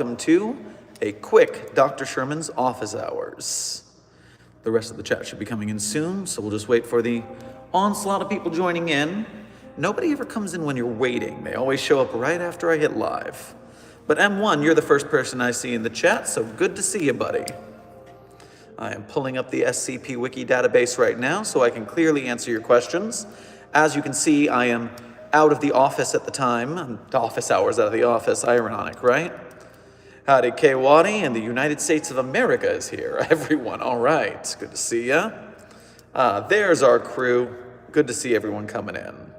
Welcome to a quick Dr. Sherman's office hours. The rest of the chat should be coming in soon, so we'll just wait for the onslaught of people joining in. Nobody ever comes in when you're waiting. They always show up right after I hit live. But M1, you're the first person I see in the chat, so good to see you, buddy. I am pulling up the SCP Wiki database right now so I can clearly answer your questions. As you can see, I am out of the office at the time. Office hours out of the office, ironic, right? Howdy, Kwadi, and the United States of America is here. Everyone, all right, good to see ya. There's our crew. Good to see everyone coming in.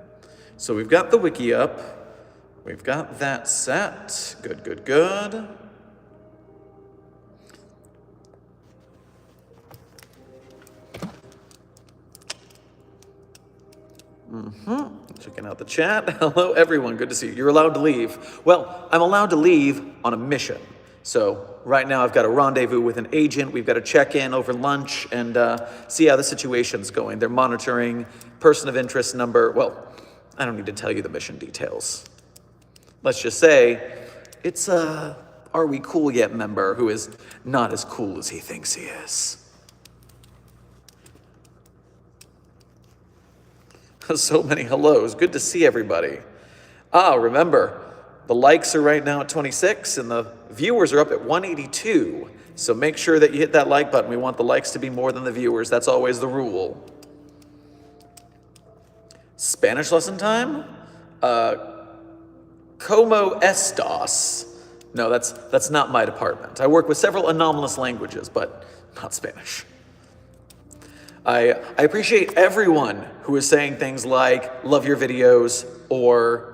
So we've got the wiki up. We've got that set. Good, good, good. Checking out the chat. Hello, everyone. Good to see you. You're allowed to leave. Well, I'm allowed to leave on a mission. So right now I've got a rendezvous with an agent. We've got to check in over lunch and see how the situation's going. They're monitoring person of interest number. Well, I don't need to tell you the mission details. Let's just say it's a Are We Cool Yet member who is not as cool as he thinks he is. So many hellos. Good to see everybody. Remember, the likes are right now at 26 and the viewers are up at 182. So make sure that you hit that like button. We want the likes to be more than the viewers. That's always the rule. Spanish lesson time? Como estas? No, that's not my department. I work with several anomalous languages, but not Spanish. I appreciate everyone who is saying things like, love your videos, or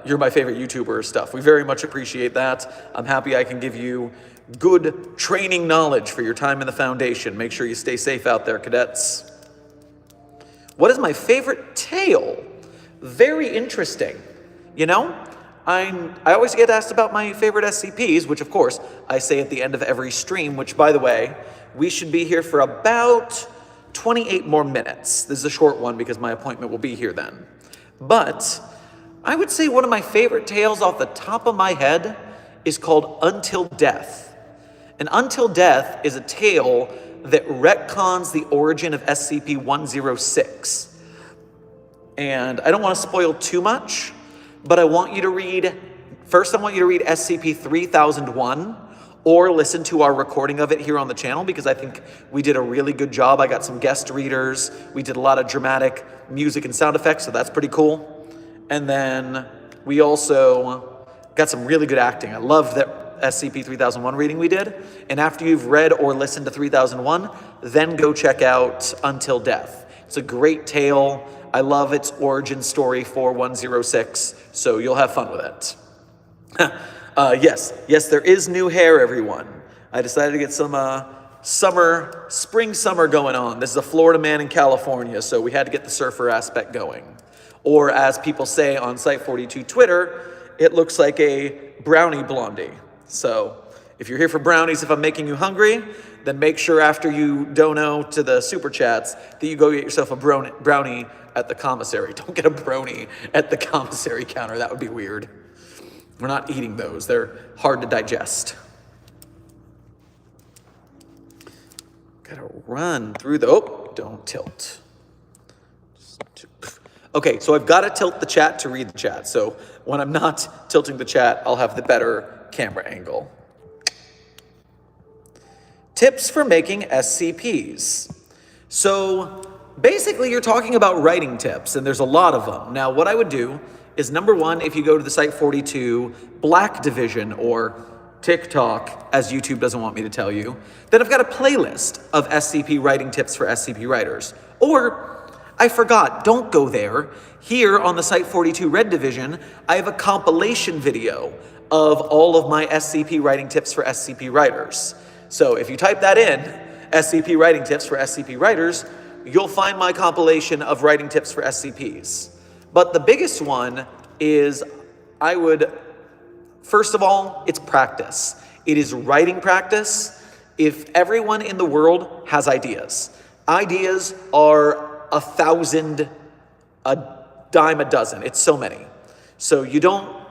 you're my favorite YouTuber stuff. We very much appreciate that. I'm happy I can give you good training knowledge for your time in the Foundation. Make sure you stay safe out there, cadets. What is my favorite tale? Very interesting. You know, I always get asked about my favorite SCPs, which of course I say at the end of every stream, which by the way, we should be here for about 28 more minutes. This is a short one because my appointment will be here then. But I would say one of my favorite tales off the top of my head is called Until Death. And Until Death is a tale that retcons the origin of SCP-106. And I don't want to spoil too much, but I want you to read, first I want you to read SCP-3001, or listen to our recording of it here on the channel, because I think we did a really good job. I got some guest readers. We did a lot of dramatic music and sound effects, so that's pretty cool. And then we also got some really good acting. I loved that SCP-3001 reading we did. And after you've read or listened to 3001, then go check out Until Death. It's a great tale. I love its origin story for 106, so you'll have fun with it. Yes, there is new hair, everyone. I decided to get some spring summer going on. This is a Florida man in California, so we had to get the surfer aspect going. Or as people say on Site42 Twitter, it looks like a brownie blondie. So if you're here for brownies, if I'm making you hungry, then make sure after you dono to the super chats that you go get yourself a brownie at the commissary. Don't get a brony at the commissary counter. That would be weird. We're not eating those. They're hard to digest. Gotta run through the, oh, don't tilt. Okay, so I've got to tilt the chat to read the chat. So when I'm not tilting the chat, I'll have the better camera angle. Tips for making SCPs. So basically you're talking about writing tips, and there's a lot of them. Now what I would do is number one, if you go to the Site42 Black Division or TikTok, as YouTube doesn't want me to tell you, then I've got a playlist of SCP writing tips for SCP writers. Or, I forgot, don't go there. Here on the Site42 Red Division, I have a compilation video of all of my SCP writing tips for SCP writers. So if you type that in, SCP writing tips for SCP writers, you'll find my compilation of writing tips for SCPs. But the biggest one is, first of all, it's practice. It is writing practice. If everyone in the world has ideas, ideas are 1,000, a dime a dozen. It's so many. So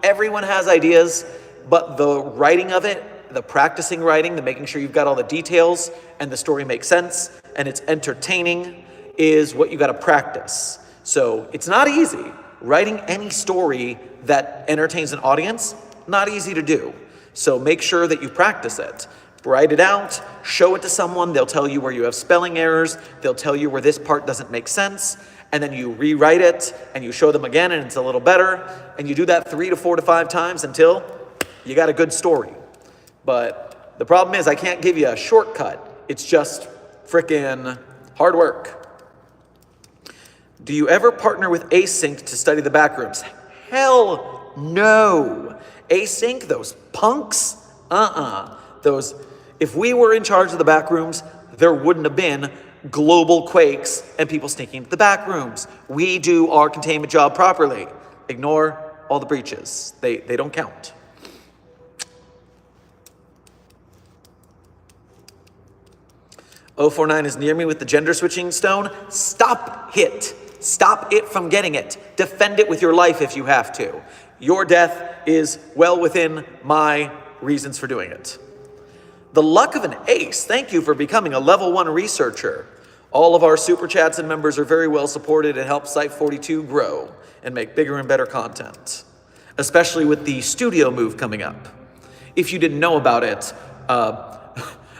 everyone has ideas. but the writing of it, the practicing writing, the making sure you've got all the details and the story makes sense and it's entertaining is what you got to practice. So it's not easy. Writing any story that entertains an audience, not easy to do. So make sure that you practice it. Write it out, show it to someone, they'll tell you where you have spelling errors, they'll tell you where this part doesn't make sense, and then you rewrite it, and you show them again, and it's a little better, and you do that 3 to 4 to 5 times until you got a good story. But the problem is I can't give you a shortcut. It's just frickin' hard work. Do you ever partner with Async to study the backrooms? Hell no. Async, those punks? Those, if we were in charge of the backrooms, there wouldn't have been global quakes and people sneaking into the backrooms. We do our containment job properly. Ignore all the breaches. They don't count. O49 is near me with the gender switching stone. Stop it. Stop it from getting it. Defend it with your life if you have to. Your death is well within my reasons for doing it. The luck of an ace. Thank you for becoming a level 1 researcher. All of our super chats and members are very well supported and help Site 42 grow and make bigger and better content, especially with the studio move coming up. If you didn't know about it,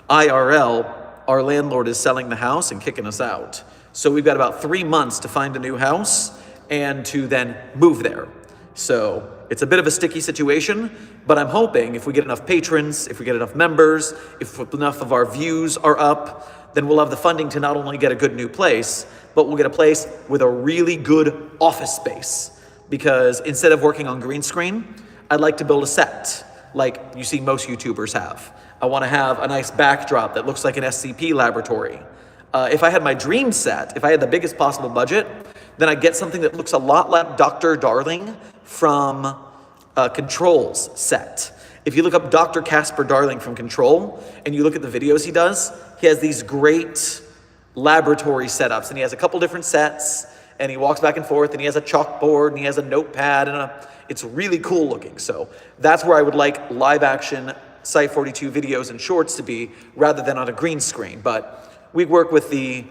IRL, our landlord is selling the house and kicking us out. So we've got about 3 months to find a new house and to then move there. So it's a bit of a sticky situation, but I'm hoping if we get enough patrons, if we get enough members, if enough of our views are up, then we'll have the funding to not only get a good new place, but we'll get a place with a really good office space. Because instead of working on green screen, I'd like to build a set like you see most YouTubers have. I want to have a nice backdrop that looks like an SCP laboratory. If I had my dream set, if I had the biggest possible budget, then I'd get something that looks a lot like Dr. Darling from Control's set. If you look up Dr. Casper Darling from Control and you look at the videos he does, he has these great laboratory setups and he has a couple different sets and he walks back and forth and he has a chalkboard and he has a notepad and it's really cool looking. So that's where I would like live action Site 42 videos and shorts to be rather than on a green screen. But we work with the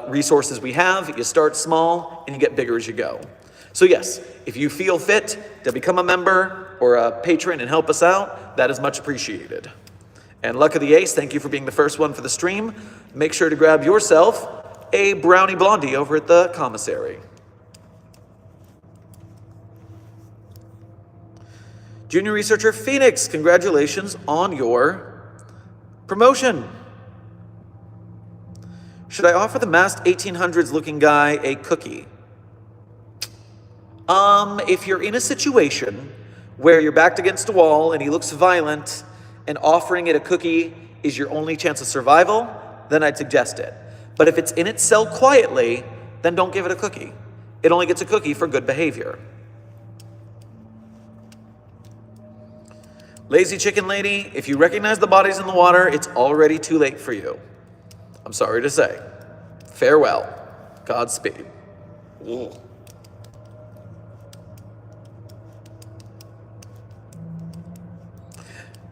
resources we have. You start small and you get bigger as you go. So yes, if you feel fit to become a member or a patron and help us out, that is much appreciated. And luck of the ace, thank you for being the first one for the stream. Make sure to grab yourself a brownie blondie over at the commissary. Junior Researcher Phoenix, congratulations on your promotion. Should I offer the masked 1800s looking guy a cookie? If you're in a situation where you're backed against a wall and he looks violent and offering it a cookie is your only chance of survival, then I'd suggest it. But if it's in its cell quietly, then don't give it a cookie. It only gets a cookie for good behavior. Lazy Chicken Lady, if you recognize the bodies in the water, it's already too late for you. I'm sorry to say. Farewell. Godspeed. Ugh.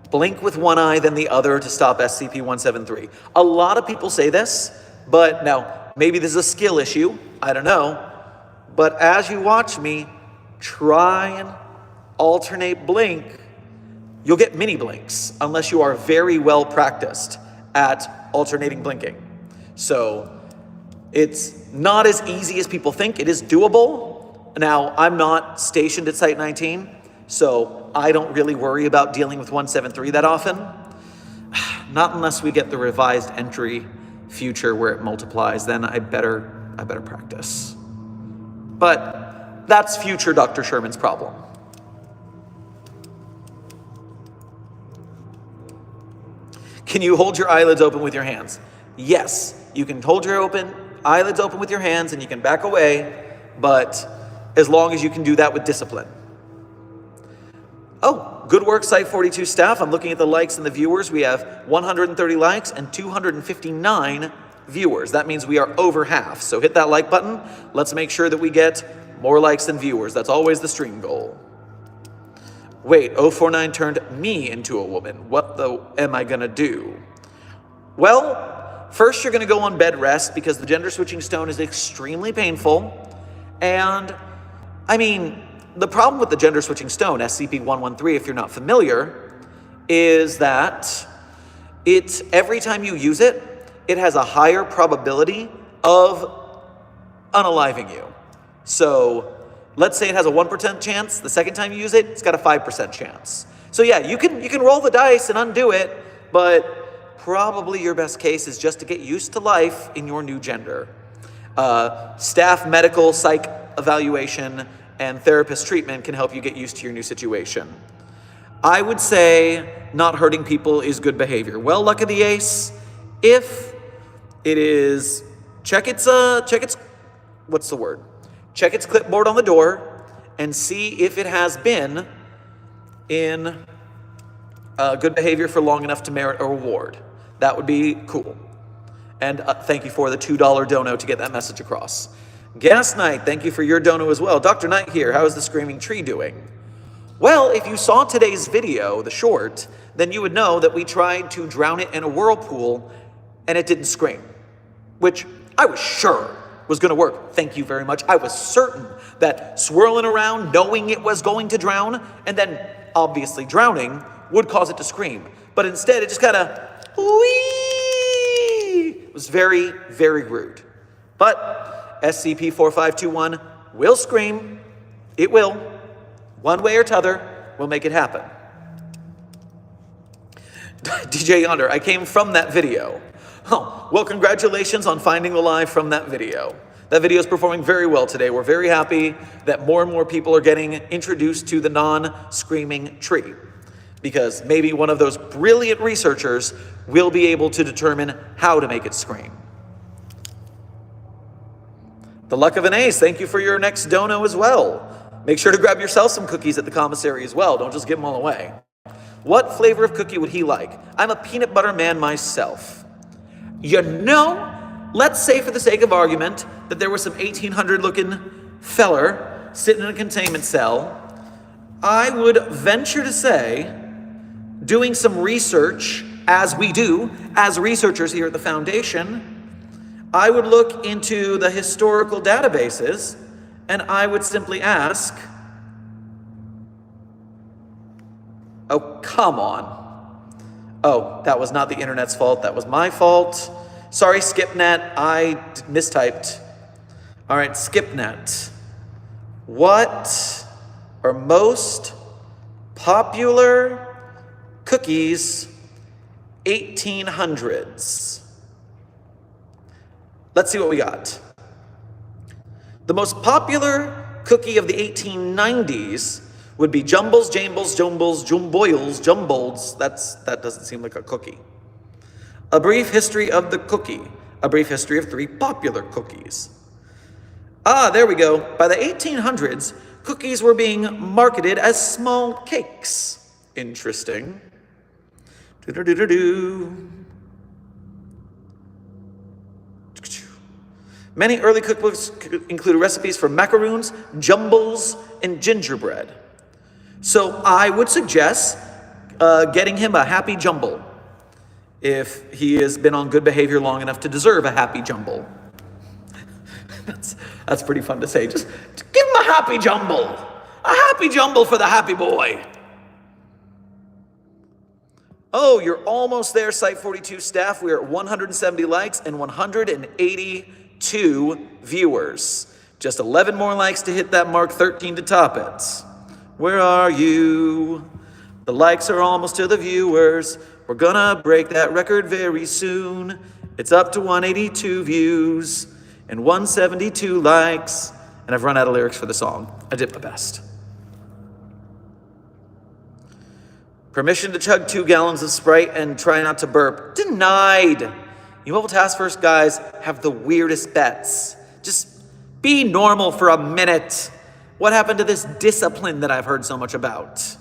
Blink with one eye, then the other to stop SCP-173. A lot of people say this, but now, maybe this is a skill issue. I don't know. But as you watch me try and alternate blink, you'll get mini blinks unless you are very well practiced at alternating blinking. So it's not as easy as people think. It is doable. Now, I'm not stationed at Site 19, so I don't really worry about dealing with 173 that often. Not unless we get the revised entry future where it multiplies, then I better practice. But that's future Dr. Sherman's problem. Can you hold your eyelids open with your hands? Yes, you can hold your eyelids open with your hands and you can back away, but as long as you can do that with discipline. Oh, good work, Site 42 staff. I'm looking at the likes and the viewers. We have 130 likes and 259 viewers. That means we are over half. So hit that like button. Let's make sure that we get more likes than viewers. That's always the stream goal. Wait, 049 turned me into a woman. What the am I gonna do? Well, first you're gonna go on bed rest because the gender switching stone is extremely painful. And I mean, the problem with the gender switching stone, SCP-113, if you're not familiar, is that every time you use it, it has a higher probability of unaliving you. So let's say it has a 1% chance. The second time you use it, it's got a 5% chance. So yeah, you can roll the dice and undo it, but probably your best case is just to get used to life in your new gender. Staff medical, psych evaluation, and therapist treatment can help you get used to your new situation. I would say not hurting people is good behavior. Well, luck of the ace, if it is, check its clipboard on the door and see if it has been in good behavior for long enough to merit a reward. That would be cool. And thank you for the $2 dono to get that message across. Gas Knight, thank you for your dono as well. Dr. Knight here, how is the screaming tree doing? Well, if you saw today's video, the short, then you would know that we tried to drown it in a whirlpool and it didn't scream, which I was sure was going to work. Thank you very much. I was certain that swirling around, knowing it was going to drown, and then obviously drowning would cause it to scream. But instead, it just kind of, whee! It was very, very rude. But SCP-4521 will scream. It will. One way or t'other, we'll make it happen. DJ Yonder, I came from that video. Oh, well, congratulations on finding the live from that video. That video is performing very well today. We're very happy that more and more people are getting introduced to the non-screaming tree, because maybe one of those brilliant researchers will be able to determine how to make it scream. The luck of an ace, thank you for your next dono as well. Make sure to grab yourself some cookies at the commissary as well. Don't just give them all away. What flavor of cookie would he like? I'm a peanut butter man myself. You know, let's say for the sake of argument that there was some 1800 looking feller sitting in a containment cell. I would venture to say, doing some research, as we do, as researchers here at the Foundation, I would look into the historical databases and I would simply ask, oh, come on. Oh, that was not the internet's fault. That was my fault. Sorry, SkipNet. I mistyped. All right, SkipNet. What are most popular cookies 1800s? Let's see what we got. The most popular cookie of the 1890s would be Jumbles, Jambles, Jumbles, Jumboils, Jumbolds. That doesn't seem like a cookie. A brief history of the cookie. A brief history of 3 popular cookies. Ah, there we go. By the 1800s, cookies were being marketed as small cakes. Interesting. Do-do-do-do-do. Many early cookbooks include recipes for macaroons, jumbles, and gingerbread. So I would suggest getting him a happy jumble if he has been on good behavior long enough to deserve a happy jumble. That's pretty fun to say. Just give him a happy jumble. A happy jumble for the happy boy. Oh, you're almost there, Site 42 staff. We are at 170 likes and 182 viewers. Just 11 more likes to hit that mark, 13 to top it. Where are you? The likes are almost to the viewers. We're gonna break that record very soon. It's up to 182 views and 172 likes. And I've run out of lyrics for the song. I did my best. Permission to chug 2 gallons of Sprite and try not to burp. Denied. You Mobile Task Force guys have the weirdest bets. Just be normal for a minute. What happened to this discipline that I've heard so much about?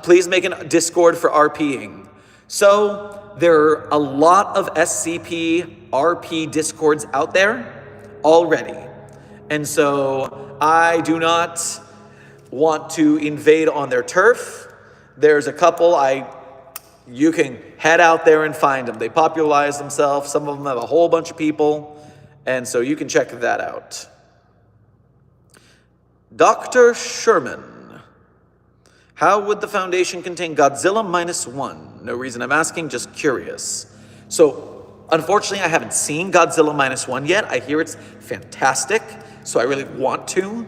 Please make a Discord for RPing. So there are a lot of SCP RP Discords out there already. And so I do not want to invade on their turf. There's a couple, you can head out there and find them. They popularize themselves. Some of them have a whole bunch of people. And so you can check that out. Dr. Sherman. How would the Foundation contain Godzilla -1? No reason I'm asking, just curious. So, unfortunately, I haven't seen Godzilla -1 yet. I hear it's fantastic, so I really want to.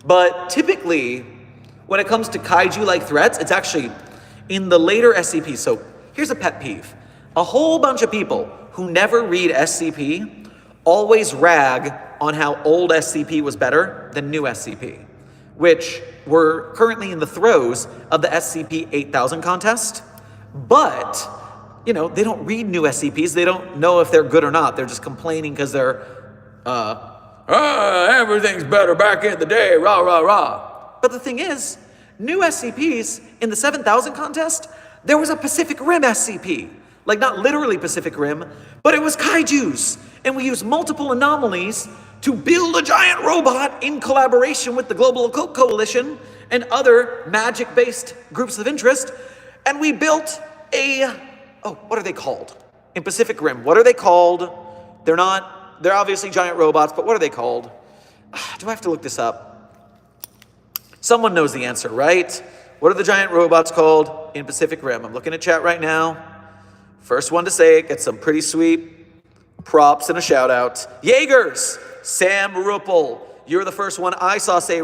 But typically, when it comes to kaiju-like threats, it's actually in the later SCP. So, here's a pet peeve. A whole bunch of people who never read SCP always rag on how old SCP was better than new SCP, which we're currently in the throes of the SCP-8000 contest. But, they don't read new SCPs. They don't know if they're good or not. They're just complaining because they're, everything's better back in the day, rah, rah, rah. But the thing is, new SCPs in the 7000 contest, there was a Pacific Rim SCP. Like, not literally Pacific Rim, but it was kaijus. And we used multiple anomalies to build a giant robot in collaboration with the Global Occult Coalition and other magic-based groups of interest. And we built what are they called? In Pacific Rim, what are they called? They're obviously giant robots, but what are they called? Do I have to look this up? Someone knows the answer, right? What are the giant robots called in Pacific Rim? I'm looking at chat right now. First one to say it gets some pretty sweet props and a shout out. Jaegers! Sam Ruppel. You're the first one I saw say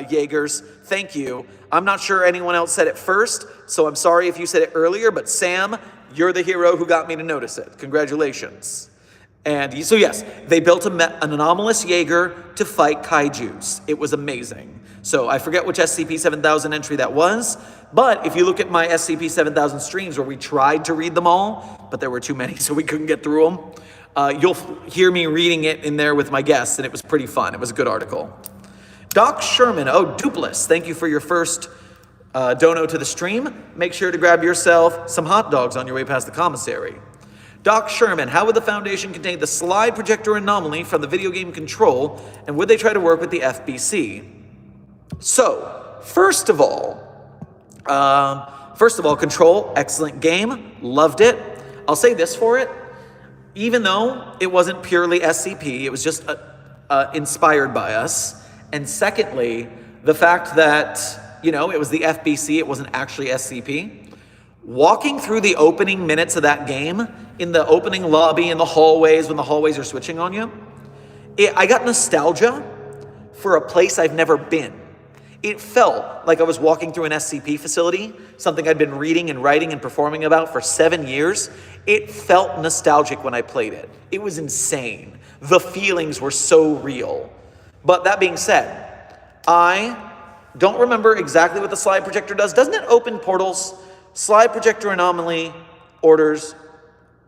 Jaegers. Thank you. I'm not sure anyone else said it first, so I'm sorry if you said it earlier, but Sam, you're the hero who got me to notice it. Congratulations. And so yes, they built an anomalous Jaeger to fight kaijus. It was amazing. So I forget which SCP-7000 entry that was, but if you look at my SCP-7000 streams where we tried to read them all, but there were too many so we couldn't get through them, you'll hear me reading it in there with my guests, and it was pretty fun. It was a good article. Doc Sherman, Dupless, thank you for your first dono to the stream. Make sure to grab yourself some hot dogs on your way past the commissary. Doc Sherman, how would the Foundation contain the slide projector anomaly from the video game Control, and would they try to work with the FBC? So, first of all, Control, excellent game, loved it. I'll say this for it, even though it wasn't purely SCP, it was just inspired by us. And secondly, the fact that, it was the FBC, it wasn't actually SCP. Walking through the opening minutes of that game, in the opening lobby, in the hallways, when the hallways are switching on you, I got nostalgia for a place I've never been. It felt like I was walking through an SCP facility, something I'd been reading and writing and performing about for 7 years. It felt nostalgic when I played it. It was insane. The feelings were so real. But that being said, I don't remember exactly what the slide projector does. Doesn't it open portals? Slide projector anomaly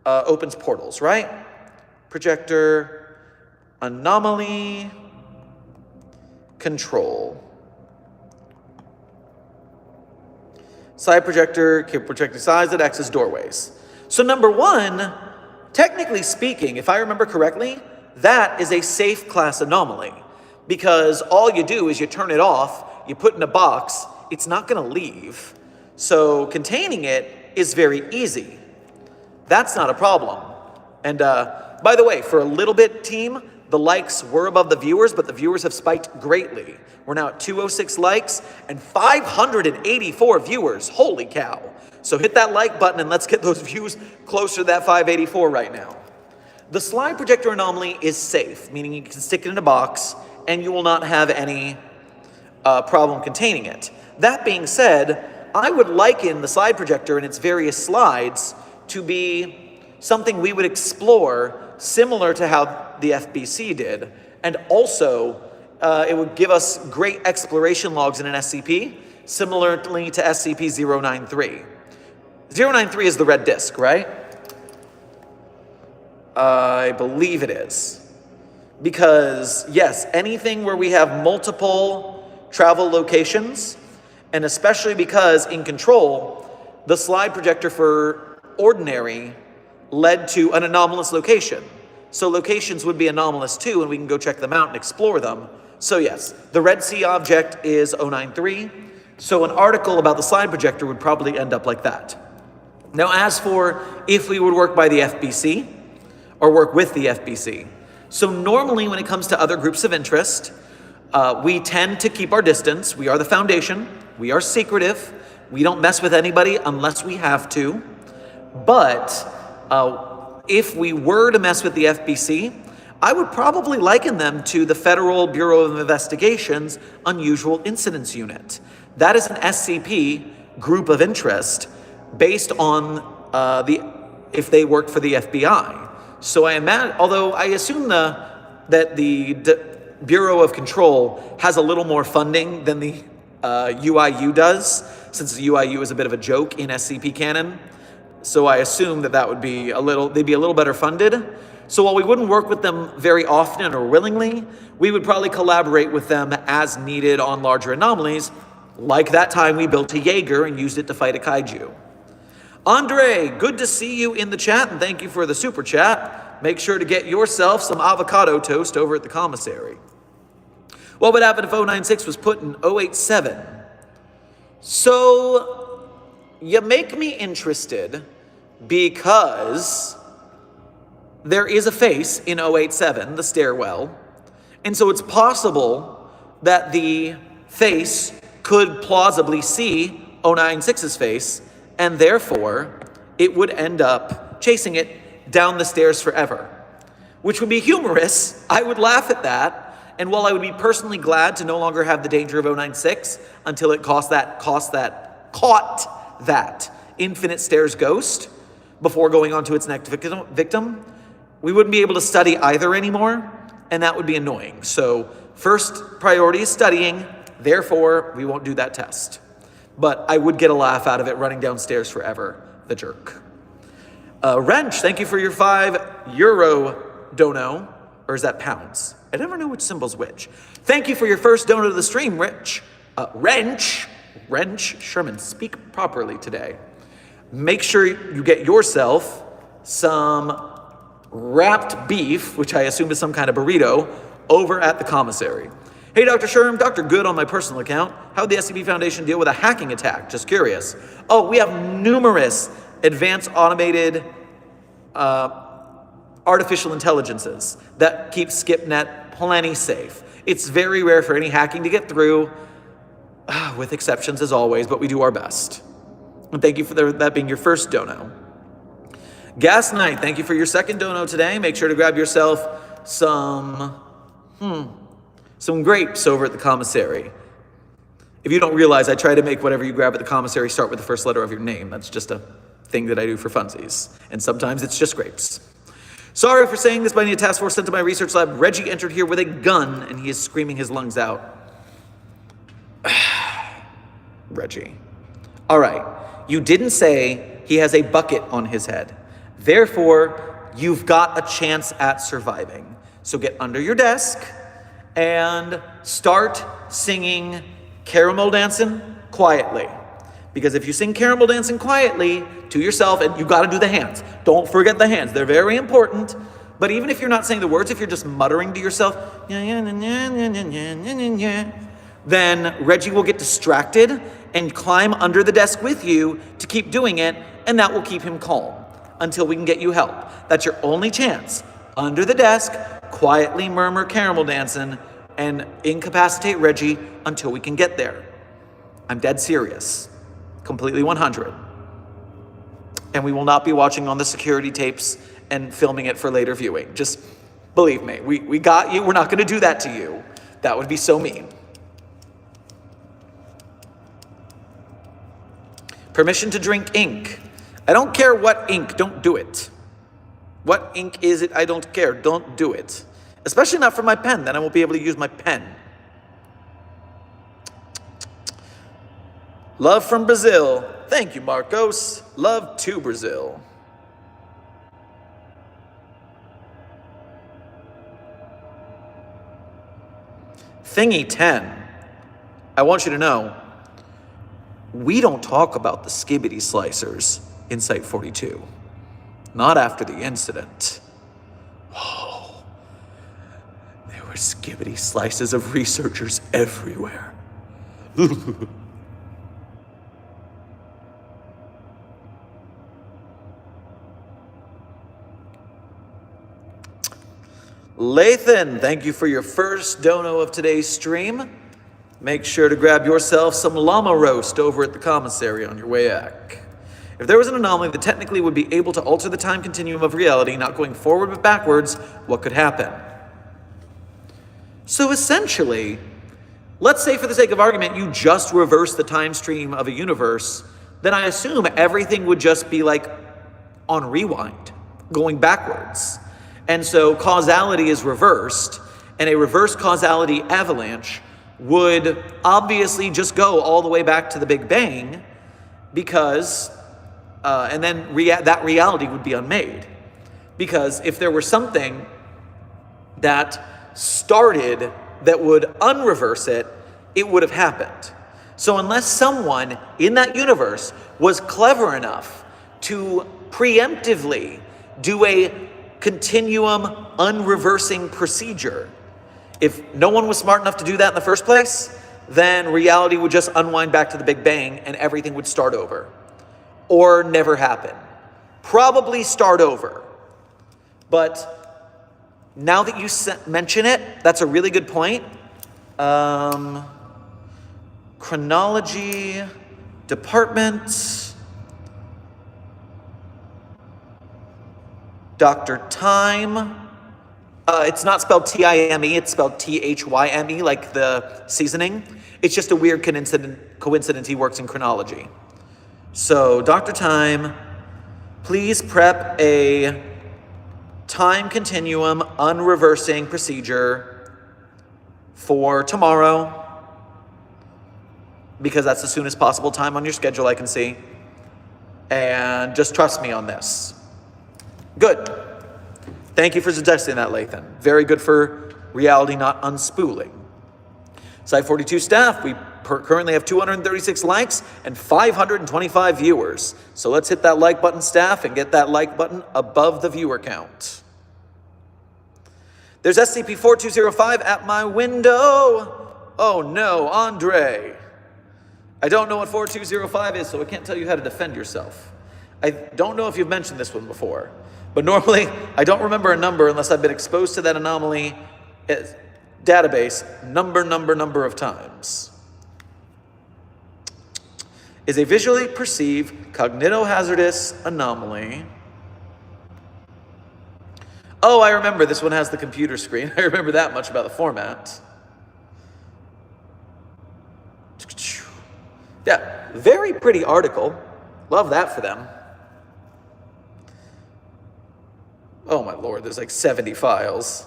opens portals, right? Projector anomaly Control. Slide projector can project size that acts as doorways. So number one, technically speaking, if I remember correctly, that is a safe class anomaly, because all you do is you turn it off, you put it in a box, it's not going to leave. So containing it is very easy. That's not a problem. And by the way, for a little bit, team, the likes were above the viewers, but the viewers have spiked greatly. We're now at 206 likes and 584 viewers. Holy cow. So hit that like button and let's get those views closer to that 584 right now. The slide projector anomaly is safe, meaning you can stick it in a box and you will not have any problem containing it. That being said, I would liken the slide projector and its various slides to be something we would explore similar to how the FBC did. And also, it would give us great exploration logs in an SCP, similarly to SCP-093. 093 is the red disc, right? I believe it is. Because, yes, anything where we have multiple travel locations, and especially because in Control, the slide projector for Ordinary led to an anomalous location. So locations would be anomalous too, and we can go check them out and explore them. So yes, the Red Sea object is 093. So an article about the slide projector would probably end up like that. Now, as for if we would work by the FBC or work with the FBC. So normally when it comes to other groups of interest, we tend to keep our distance. We are the foundation. We are secretive. We don't mess with anybody unless we have to. But if we were to mess with the FBC, I would probably liken them to the Federal Bureau of Investigation's Unusual Incidents Unit. That is an SCP group of interest based on if they worked for the FBI. So I imagine, although I assume that the Bureau of Control has a little more funding than the UIU does, since the UIU is a bit of a joke in SCP canon. So I assume that would be they'd be a little better funded. So while we wouldn't work with them very often or willingly, we would probably collaborate with them as needed on larger anomalies, like that time we built a Jaeger and used it to fight a kaiju. Andre, good to see you in the chat, and thank you for the super chat. Make sure to get yourself some avocado toast over at the commissary. What would happen if 096 was put in 087? So, you make me interested because there is a face in 087, the stairwell, and so it's possible that the face could plausibly see 096's face, and therefore it would end up chasing it down the stairs forever, which would be humorous. I would laugh at that. And while I would be personally glad to no longer have the danger of 096 until it caught that infinite stairs ghost before going on to its next victim, we wouldn't be able to study either anymore, and that would be annoying. So first priority is studying, therefore we won't do that test. But I would get a laugh out of it running downstairs forever, the jerk. Wrench, thank you for your €5 dono, or is that pounds? I never know which symbol's which. Thank you for your first dono to the stream, Rich. Wrench, Sherman, speak properly today. Make sure you get yourself some wrapped beef, which I assume is some kind of burrito, over at the commissary. Hey, Dr. Sherman, Dr. Good on my personal account. How'd the SCP Foundation deal with a hacking attack? Just curious. Oh, we have numerous advanced automated artificial intelligences that keep SkipNet plenty safe. It's very rare for any hacking to get through, with exceptions as always, but we do our best. And thank you for that being your first dono. Gas Knight, thank you for your second dono today. Make sure to grab yourself some grapes over at the commissary. If you don't realize, I try to make whatever you grab at the commissary start with the first letter of your name. That's just a thing that I do for funsies. And sometimes it's just grapes. Sorry for saying this, but I need a task force sent to my research lab. Reggie entered here with a gun, and he is screaming his lungs out. Reggie. All right, you didn't say he has a bucket on his head. Therefore, you've got a chance at surviving. So get under your desk and start singing Caramel Dancing quietly. Because if you sing Caramel Dancing quietly to yourself, and you got to do the hands. Don't forget the hands. They're very important. But even if you're not saying the words, if you're just muttering to yourself, then Reggie will get distracted and climb under the desk with you to keep doing it, and that will keep him calm until we can get you help. That's your only chance. Under the desk, quietly murmur Caramel Dancing and incapacitate Reggie until we can get there. I'm dead serious. Completely 100. And we will not be watching on the security tapes and filming it for later viewing. Just believe me, we got you. We're not going to do that to you. That would be so mean. Permission to drink ink. I don't care what ink, don't do it. What ink is it? I don't care, don't do it. Especially not for my pen, then I won't be able to use my pen. Love from Brazil. Thank you, Marcos. Love to Brazil. Thingy 10. I want you to know, we don't talk about the skibbity slicers in Site 42. Not after the incident. Oh. were skibbity slices of researchers everywhere. Lathan, thank you for your first dono of today's stream. Make sure to grab yourself some llama roast over at the commissary on your way back. If there was an anomaly that technically would be able to alter the time continuum of reality, not going forward but backwards, what could happen? So essentially, let's say for the sake of argument, you just reverse the time stream of a universe, then I assume everything would just be like on rewind, going backwards. And so causality is reversed, and a reverse causality avalanche would obviously just go all the way back to the Big Bang, because, and then that reality would be unmade. Because if there were something that started that would unreverse it, it would have happened. So unless someone in that universe was clever enough to preemptively do a continuum unreversing procedure, if no one was smart enough to do that in the first place, then reality would just unwind back to the Big Bang and everything would start over. Or never happen. Probably start over. But now that you mention it, that's a really good point. Chronology, department, Dr. Time. It's not spelled T-I-M-E, it's spelled T-H-Y-M-E, like the seasoning. It's just a weird coincidence he works in chronology. So, Dr. Time, please prep a time continuum unreversing procedure for tomorrow, because that's the soonest possible time on your schedule I can see. And just trust me on this. Good. Thank you for suggesting that, Lathan. Very good for reality not unspooling. Site 42 staff, we currently have 236 likes and 525 viewers. So let's hit that like button, staff, and get that like button above the viewer count. There's SCP-4205 at my window. Oh no, Andre. I don't know what 4205 is, so I can't tell you how to defend yourself. I don't know if you've mentioned this one before. But normally, I don't remember a number unless I've been exposed to that anomaly database number of times. Is a visually perceived cognitohazardous anomaly. Oh, I remember this one has the computer screen. I remember that much about the format. Yeah, very pretty article. Love that for them. Oh my lord, there's like 70 files.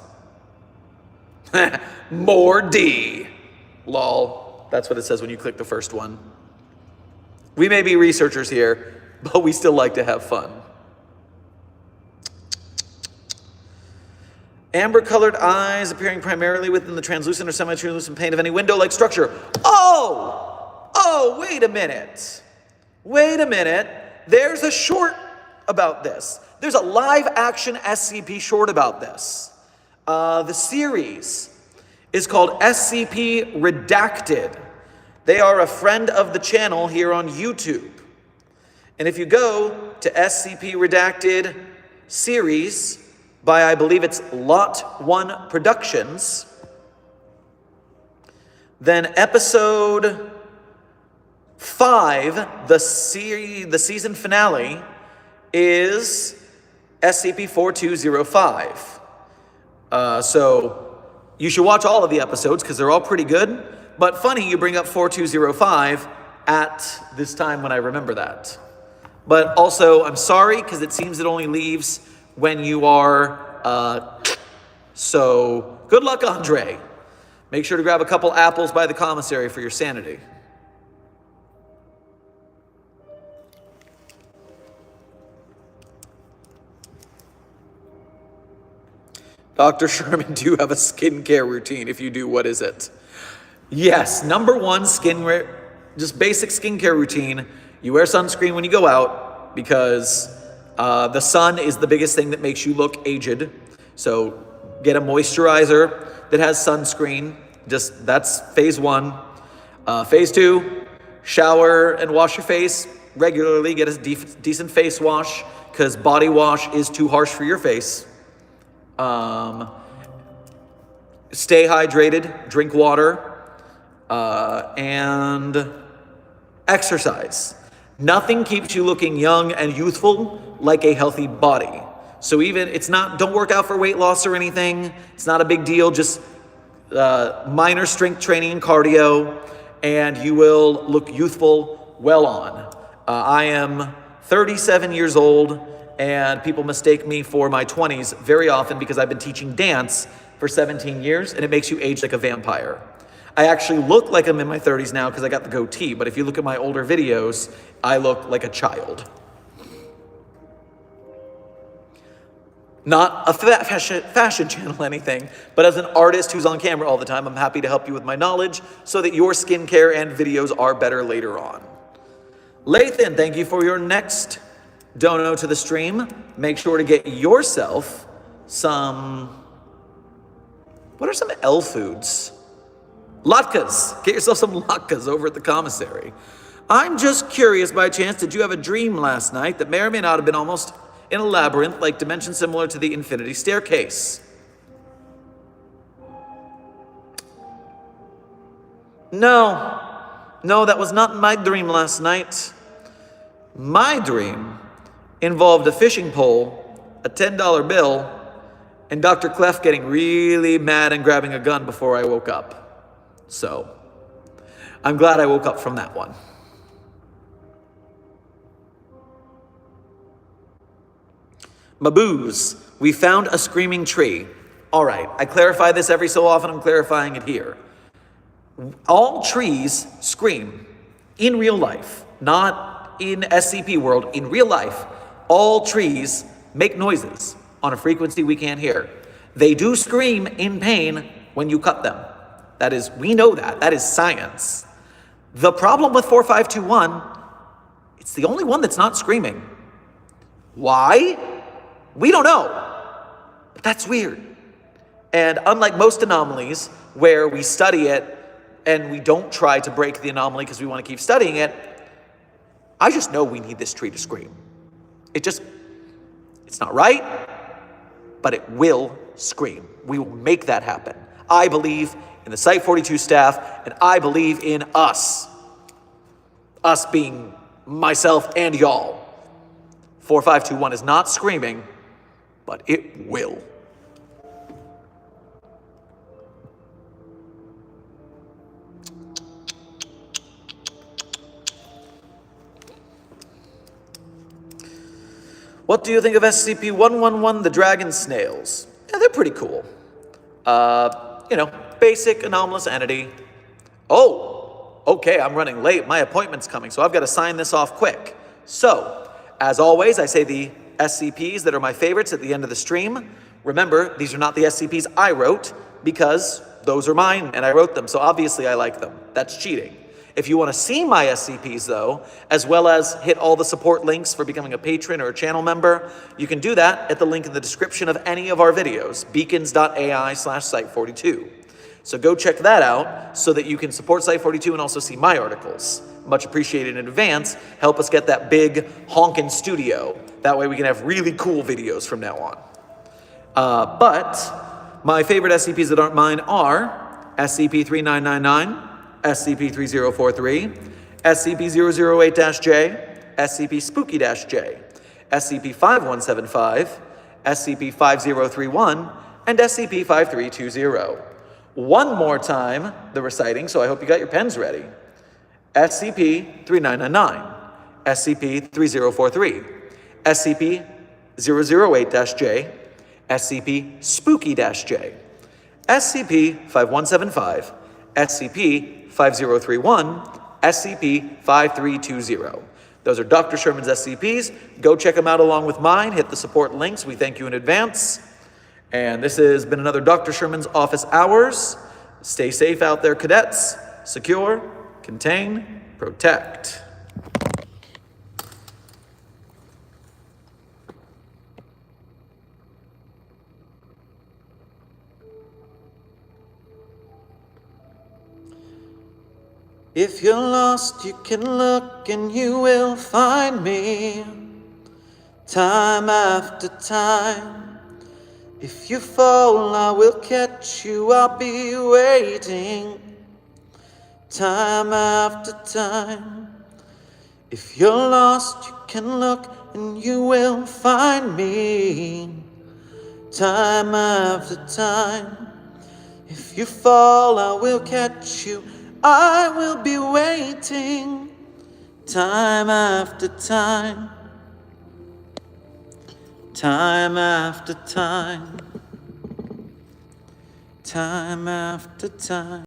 More D. Lol. That's what it says when you click the first one. We may be researchers here, but we still like to have fun. Amber-colored eyes appearing primarily within the translucent or semi-translucent pane of any window-like structure. Oh, wait a minute. There's a short about this. There's a live-action SCP short about this. The series is called SCP Redacted. They are a friend of the channel here on YouTube. And if you go to SCP Redacted series by, I believe it's Lot 1 Productions, then episode 5, the season finale, is SCP-4205. So you should watch all of the episodes because they're all pretty good. But funny you bring up 4205 at this time when I remember that. But also, I'm sorry because it seems it only leaves when you are, so good luck, Andre. Make sure to grab a couple apples by the commissary for your sanity. Dr. Sherman, do you have a skincare routine? If you do, what is it? Yes, number one, just basic skincare routine. You wear sunscreen when you go out because the sun is the biggest thing that makes you look aged. So get a moisturizer that has sunscreen. That's phase one. Phase two, shower and wash your face regularly. Get a decent face wash because body wash is too harsh for your face. Stay hydrated, drink water, and exercise. Nothing keeps you looking young and youthful like a healthy body. So don't work out for weight loss or anything. It's not a big deal, just minor strength training and cardio, and you will look youthful well on. I am 37 years old, and people mistake me for my 20s very often because I've been teaching dance for 17 years, and it makes you age like a vampire. I actually look like I'm in my 30s now because I got the goatee, but if you look at my older videos, I look like a child. Not a fashion channel anything, but as an artist who's on camera all the time, I'm happy to help you with my knowledge so that your skincare and videos are better later on. Lathan, thank you for your next dono to the stream. Make sure to get yourself what are some L foods? Latkes. Get yourself some latkes over at the commissary. I'm just curious, by chance, did you have a dream last night that may or may not have been almost in a labyrinth, like dimension similar to the infinity staircase? No, that was not my dream last night. My dream involved a fishing pole, a $10 bill, and Dr. Clef getting really mad and grabbing a gun before I woke up. So, I'm glad I woke up from that one. Maboos, we found a screaming tree. All right, I clarify this every so often. I'm clarifying it here. All trees scream in real life, not in SCP world. In real life, all trees make noises on a frequency we can't hear. They do scream in pain when you cut them. We know that. That is science. The problem with 4521, it's the only one that's not screaming. Why? We don't know. But that's weird. And unlike most anomalies, where we study it and we don't try to break the anomaly because we want to keep studying it, I just know we need this tree to scream. It's not right, but it will scream. We will make that happen. I believe in the Site-42 staff, and I believe in us. Us being myself and y'all. 4521 is not screaming, but it will. What do you think of SCP-111, the dragon snails? Yeah, they're pretty cool. Basic anomalous entity. Oh, okay, I'm running late. My appointment's coming, so I've got to sign this off quick. So, as always, I say the SCPs that are my favorites at the end of the stream. Remember, these are not the SCPs I wrote, because those are mine and I wrote them, so obviously I like them. That's cheating. If you want to see my SCPs, though, as well as hit all the support links for becoming a patron or a channel member, you can do that at the link in the description of any of our videos, beacons.ai/site42. So go check that out so that you can support Site42 and also see my articles. Much appreciated in advance. Help us get that big honkin' studio. That way we can have really cool videos from now on. But my favorite SCPs that aren't mine are SCP-3999, SCP-3043, SCP-008-J, SCP-Spooky-J, SCP-5175, SCP-5031, and SCP-5320. One more time, the reciting, so I hope you got your pens ready. SCP-3999, SCP-3043, SCP-008-J, SCP-Spooky-J, SCP-5175, SCP-5031, SCP-5320. Those are Dr. Sherman's SCPs. Go check them out along with mine. Hit the support links. We thank you in advance. And this has been another Dr. Sherman's Office Hours. Stay safe out there, cadets. Secure, contain, protect. If you're lost, you can look and you will find me, time after time. If you fall, I will catch you, I'll be waiting, time after time. If you're lost, you can look and you will find me, time after time. If you fall, I will catch you, I will be waiting, time after time, time after time, time after time.